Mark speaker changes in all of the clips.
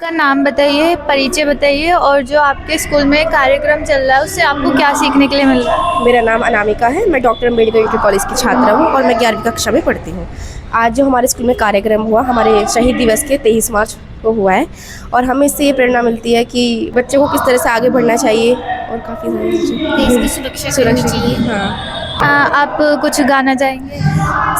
Speaker 1: का नाम बताइए, परिचय बताइए और जो आपके स्कूल में कार्यक्रम चल रहा है उससे आपको क्या सीखने के लिए मिल रहा है?
Speaker 2: मेरा नाम अनामिका है। मैं डॉक्टर अम्बेडकर इंटर कॉलेज की छात्रा हूँ और मैं 11वीं कक्षा में पढ़ती हूँ। आज जो हमारे स्कूल में कार्यक्रम हुआ, हमारे शहीद दिवस के 23 मार्च को हुआ है और हमें इससे ये प्रेरणा मिलती है कि बच्चों को किस तरह से आगे बढ़ना चाहिए और काफ़ी
Speaker 1: देश की सुरक्षा करनी चाहिए।
Speaker 2: हाँ।
Speaker 1: आप कुछ गाना चाहेंगे?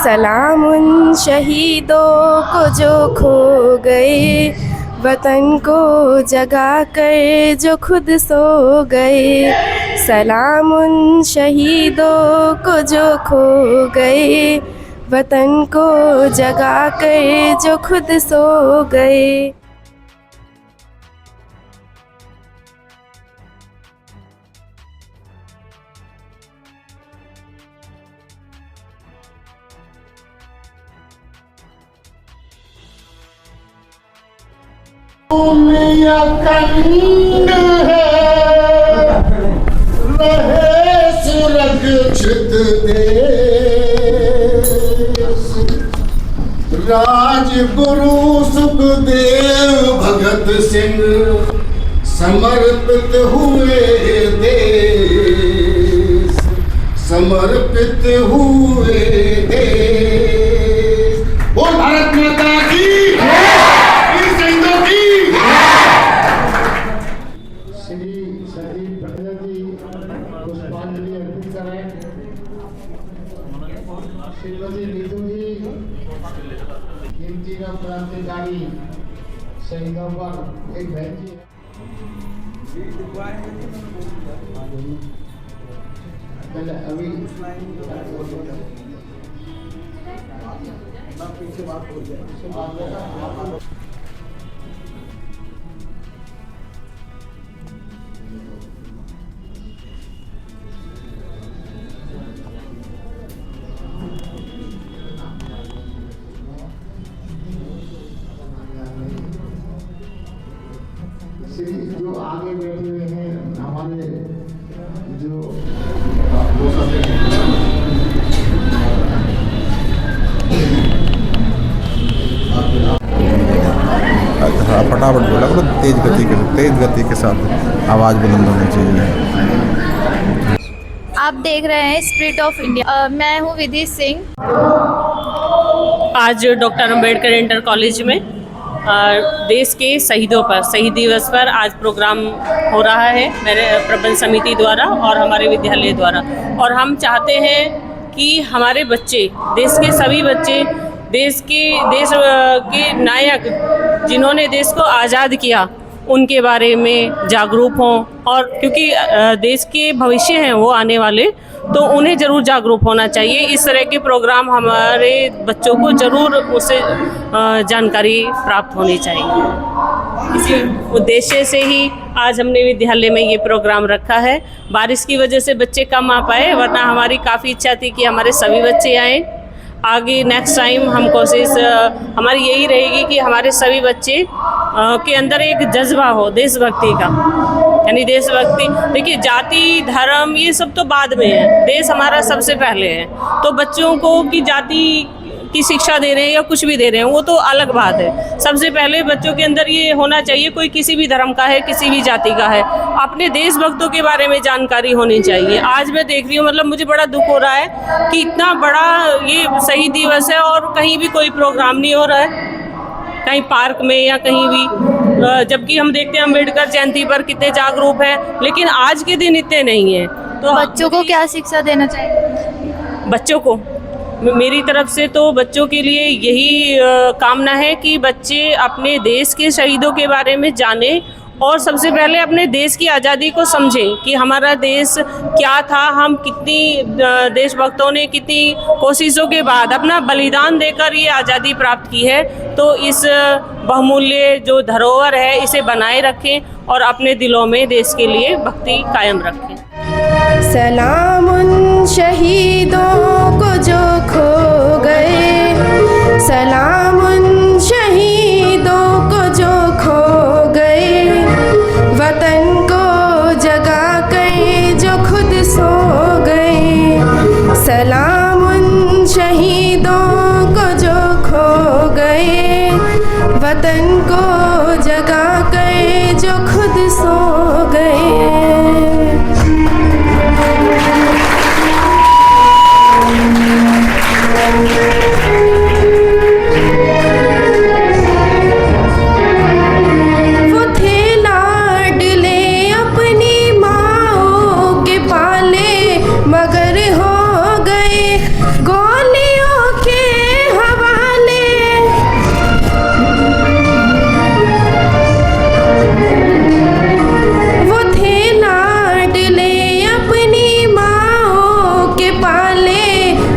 Speaker 2: सलाम उन शहीदों को जो खो गए, वतन को जगा कर जो खुद सो गए। सलाम उन शहीदों को जो खो गए, वतन को जगा कर जो खुद सो गए।
Speaker 3: दुनिया कंड है, रहे सुरक्षित देश। राजगुरु सुखदेव भगत सिंह समर्पित हुए देश, समर्पित हुए देश। बोल भारत माता की, श्रीमती नीतू जी इन तीनों क्रांतिकारी शहीदों पर एक बहन जी अभी पीछे बात हो जाए। जो आगे बैठे हुए हैं हमारे जो
Speaker 4: फटाफट बोला करो, तेज गति के साथ आवाज़ बुलंद होनी चाहिए।
Speaker 1: आप देख रहे हैं स्पिरिट ऑफ इंडिया। मैं हूँ विधि सिंह।
Speaker 5: आज डॉक्टर अम्बेडकर इंटर कॉलेज में देश के शहीदों पर, शहीद दिवस पर आज प्रोग्राम हो रहा है मेरे प्रबंध समिति द्वारा और हमारे विद्यालय द्वारा। और हम चाहते हैं कि हमारे बच्चे, देश के सभी बच्चे, देश के नायक जिन्होंने देश को आज़ाद किया उनके बारे में जागरूक हों। और क्योंकि देश के भविष्य हैं वो आने वाले, तो उन्हें ज़रूर जागरूक होना चाहिए। इस तरह के प्रोग्राम हमारे बच्चों को ज़रूर उससे जानकारी प्राप्त होनी चाहिए। इसी उद्देश्य से ही आज हमने विद्यालय में ये प्रोग्राम रखा है। बारिश की वजह से बच्चे कम आ पाए, वरना हमारी काफ़ी इच्छा थी कि हमारे सभी बच्चे आएँ। आगे नेक्स्ट टाइम हम कोशिश हमारी यही रहेगी कि हमारे सभी बच्चे के अंदर एक जज्बा हो देशभक्ति का, यानी देशभक्ति। देखिए, जाति धर्म ये सब तो बाद में है, देश हमारा सबसे पहले है। तो बच्चों को कि जाति की शिक्षा दे रहे हैं या कुछ भी दे रहे हैं वो तो अलग बात है। सबसे पहले बच्चों के अंदर ये होना चाहिए, कोई किसी भी धर्म का है, किसी भी जाति का है, अपने देशभक्तों के बारे में जानकारी होनी चाहिए। आज मैं देख रही हूँ, मतलब मुझे बड़ा दुख हो रहा है कि इतना बड़ा ये शहीद दिवस है और कहीं भी कोई प्रोग्राम नहीं हो रहा है, कहीं पार्क में या कहीं भी। जबकि हम देखते हैं अम्बेडकर जयंती पर कितने जागरूक हैं, लेकिन आज के दिन इतने नहीं हैं। तो
Speaker 1: बच्चों को क्या शिक्षा देना चाहिए?
Speaker 5: बच्चों को मेरी तरफ से तो बच्चों के लिए यही कामना है कि बच्चे अपने देश के शहीदों के बारे में जानें और सबसे पहले अपने देश की आज़ादी को समझें कि हमारा देश क्या था, हम कितनी देशभक्तों ने कितनी कोशिशों के बाद अपना बलिदान देकर ये आज़ादी प्राप्त की है। तो इस बहुमूल्य जो धरोहर है इसे बनाए रखें और अपने दिलों में देश के लिए भक्ति कायम रखें।
Speaker 2: सलाम उन शहीदों को जो खो गए, सलाम उन शहीदों को जो खो गए, वतन को जगा कर जो खुद सो गए। सलाम उन शहीदों को जो खो गए, वतन को जगा खुद सो गए। वो थे लाडले अपनी माओ के पाले, मगर हो गए गोलियों के हवाले। वो थे लाडले अपनी माओ के पाले,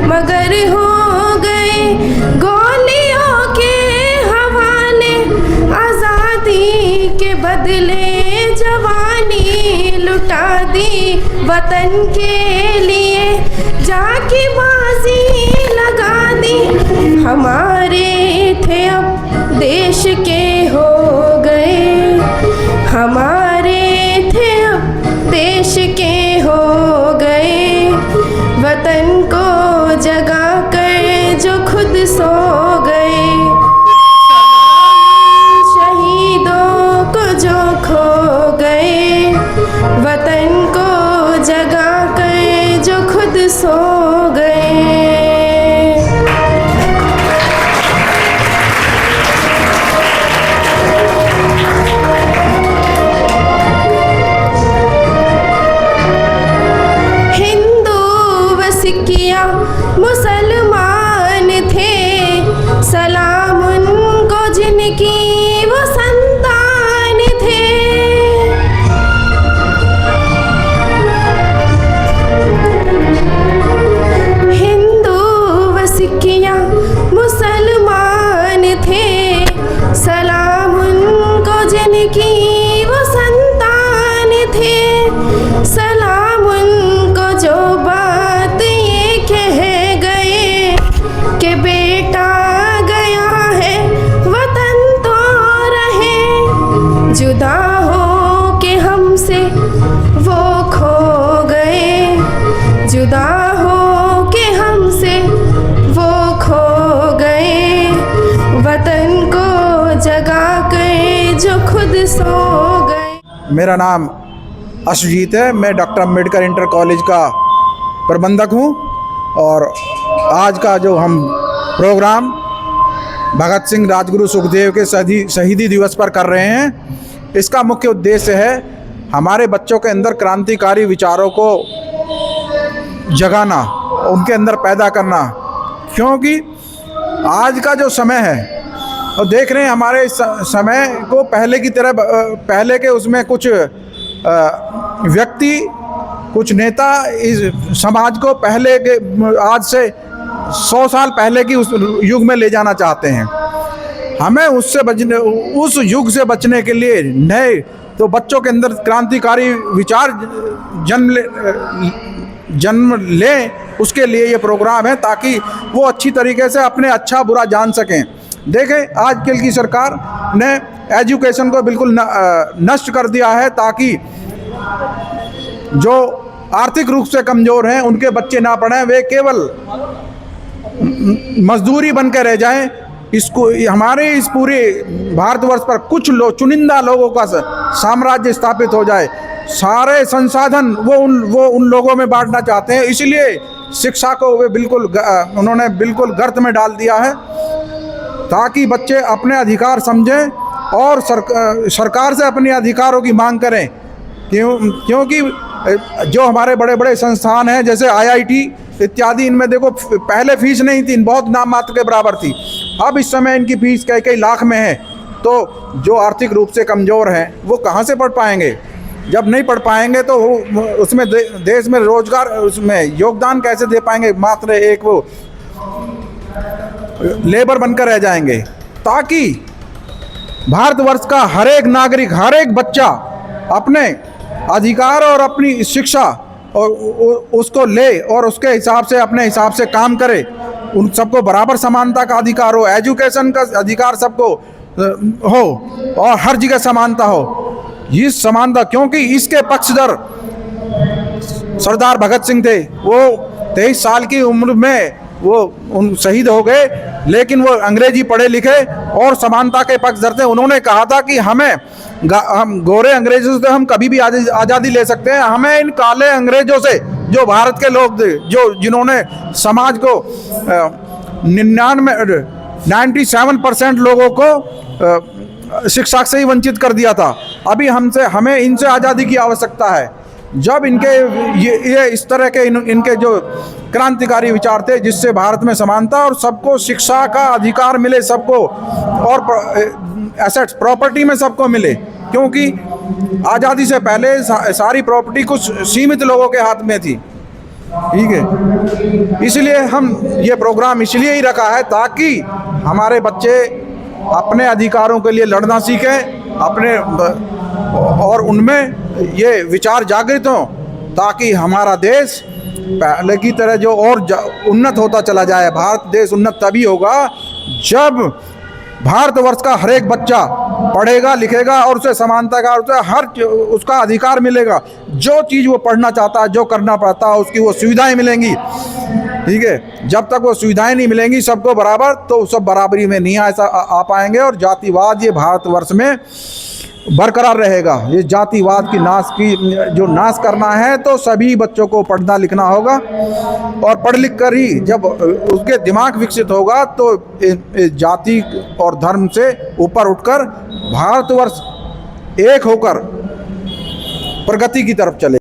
Speaker 2: मगर हो गए गोलियों के हवाले। आज़ादी के बदले जवानी लुटा दी वतन के लिए, जाके बाजी लगा दी। हमारे थे अब देश के हो गए, हमारे थे अब देश के हो गए। वतन को जगा कर जो खुद सो गए, शहीदों को जो खो गए। वतन को जगा कर जो खुद सो गए। हिंदू व सिखिया मुसलमान थे, सलाम उनको जिनकी वो संतान थे। हिंदू व सिखिया मुसलमान थे, सलाम उनको जिनकी वो संतान थे। सलाम उनको जो बात ये कह गए कि बेटा गया है वतन तो रहे। जुदा हो के हमसे वो खो गए, जुदा हो के हमसे वो खो गए। वतन को जगा कर जो खुद सो गए।
Speaker 6: मेरा नाम अशुजीत है। मैं डॉक्टर अम्बेडकर इंटर कॉलेज का प्रबंधक हूँ और आज का जो हम प्रोग्राम भगत सिंह राजगुरु सुखदेव के शहीदी दिवस पर कर रहे हैं, इसका मुख्य उद्देश्य है हमारे बच्चों के अंदर क्रांतिकारी विचारों को जगाना, उनके अंदर पैदा करना। क्योंकि आज का जो समय है और देख रहे हैं हमारे समय को पहले की तरह, पहले के उसमें कुछ व्यक्ति, कुछ नेता इस समाज को पहले के, आज से 100 साल पहले की उस युग में ले जाना चाहते हैं। हमें उससे बचने, उस युग से बचने के लिए नए तो बच्चों के अंदर क्रांतिकारी विचार जन्म लें, उसके लिए ये प्रोग्राम है ताकि वो अच्छी तरीके से अपने अच्छा बुरा जान सकें। देखें आजकल की सरकार ने एजुकेशन को बिल्कुल नष्ट कर दिया है ताकि जो आर्थिक रूप से कमज़ोर हैं उनके बच्चे ना पढ़ें, वे केवल मजदूरी बन के रह जाएं। इसको हमारे इस पूरे भारतवर्ष पर कुछ चुनिंदा लोगों का साम्राज्य स्थापित हो जाए, सारे संसाधन वो उन लोगों में बांटना चाहते हैं। इसलिए शिक्षा को वे बिल्कुल उन्होंने बिल्कुल गर्त में डाल दिया है ताकि बच्चे अपने अधिकार समझें और सरकार से अपने अधिकारों की मांग करें। क्योंकि जो हमारे बड़े बड़े संस्थान हैं जैसे IIT इत्यादि, इनमें देखो पहले फीस नहीं थी, बहुत नाम मात्र के बराबर थी। अब इस समय इनकी फीस कई लाख में है। तो जो आर्थिक रूप से कमज़ोर हैं वो कहाँ से पढ़ पाएंगे? जब नहीं पढ़ पाएंगे तो उसमें देश में रोजगार, उसमें योगदान कैसे दे पाएंगे? मात्र एक वो लेबर बनकर रह जाएंगे। ताकि भारतवर्ष का हर एक नागरिक, हर एक बच्चा अपने अधिकार और अपनी शिक्षा और उसको ले और उसके हिसाब से, अपने हिसाब से काम करे। उन सबको बराबर समानता का अधिकार हो, एजुकेशन का अधिकार सबको हो और हर जगह समानता हो। ये समानता, क्योंकि इसके पक्षधर सरदार भगत सिंह थे। वो 23 साल की उम्र में वो शहीद हो गए, लेकिन वो अंग्रेजी पढ़े लिखे और समानता के पक्षधर थे। उन्होंने कहा था कि हम गोरे अंग्रेजों से हम कभी भी आज़ादी ले सकते हैं, हमें इन काले अंग्रेजों से, जो भारत के लोग थे, जिन्होंने समाज को 97% लोगों को शिक्षा से ही वंचित कर दिया था। अभी हमें इनसे आज़ादी की आवश्यकता है। जब इनके ये इस तरह के इनके जो क्रांतिकारी विचार थे, जिससे भारत में समानता और सबको शिक्षा का अधिकार मिले, सबको, और एसेट्स प्रॉपर्टी में सबको मिले, क्योंकि आज़ादी से पहले सारी प्रॉपर्टी कुछ सीमित लोगों के हाथ में थी। ठीक है, इसलिए हम ये प्रोग्राम इसलिए ही रखा है ताकि हमारे बच्चे अपने अधिकारों के लिए लड़ना सीखें, अपने और उनमें ये विचार जागृत हों, ताकि हमारा देश पहले की तरह जो और उन्नत होता चला जाए। भारत देश उन्नत तभी होगा जब भारतवर्ष का हर एक बच्चा पढ़ेगा लिखेगा और उसे समानता का, उसे हर उसका अधिकार मिलेगा। जो चीज़ वो पढ़ना चाहता है, जो करना पड़ता है, उसकी वो सुविधाएं मिलेंगी। ठीक है, जब तक वो सुविधाएं नहीं मिलेंगी सबको बराबर, तो सब बराबरी में नहीं आ पाएंगे और जातिवाद ये भारतवर्ष में बरकरार रहेगा। ये जातिवाद की जो नाश करना है, तो सभी बच्चों को पढ़ना लिखना होगा, और पढ़ लिख कर ही जब उसके दिमाग विकसित होगा तो जाति और धर्म से ऊपर उठकर भारतवर्ष एक होकर प्रगति की तरफ चले।